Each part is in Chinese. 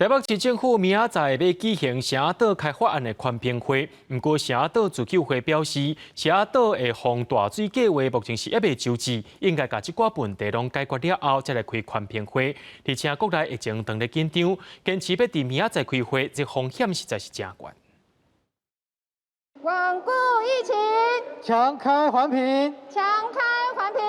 台北市政府明仔载要举行城岛开发案的宽评会，不过城岛自救会表示，城岛的防大水计划目前是还未周至，应该把这寡问题拢解决了后，再来开宽评会。而且国内疫情当咧紧张，坚持要伫明仔载开会，这风险实在是真悬。稳固疫情，强开环评。强开环评。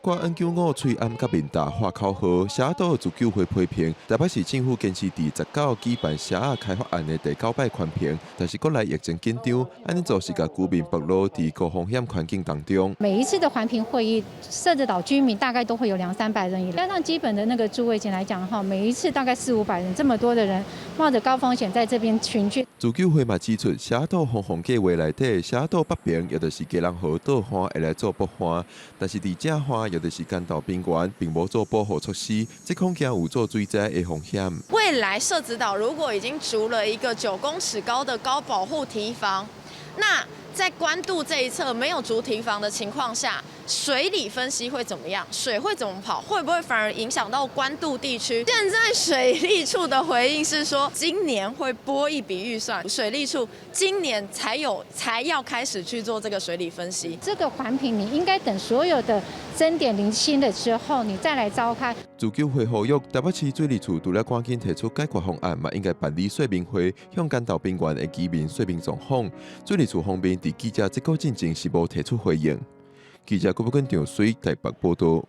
关N95翠暗甲面大花口号，社岛自救会批评，台北市政府坚持伫19举办社仔开发案的第9摆宽评，但是国内疫情紧张，安尼做是甲居民暴露伫高风险环境当中。每一次的环评会议，涉及到居民大概都会有200-300人以上，加上基本的那个住卫警来讲哈，每一次大概400-500人，这么多的人冒着高风险在这边群聚。自救会嘛指出，社岛防洪计划内底，社岛北边也就是基隆河倒岸会来做补岸，但是伫正岸也就是干道边缘，并无做保护措施，这恐惊有做水灾的风险。未来社子岛如果已经筑了一个9公尺高的高保护堤防，那在关渡这一侧没有筑堤防的情况下，水理分析会怎么样？水会怎么跑？会不会反而影响到关渡地区？现在水利处的回应是说，今年会拨一笔预算，水利处今年才要开始去做这个水理分析。这个环评你应该等所有的争点厘清了之后，你再来召开。自救会呼吁台北市水利处除了赶紧提出解决方案，嘛应该办理说明会，向干道边缘的居民说明状况。水利处方面，伫记者这个进前是无提出回应。记者郭宝根、张水台北报道。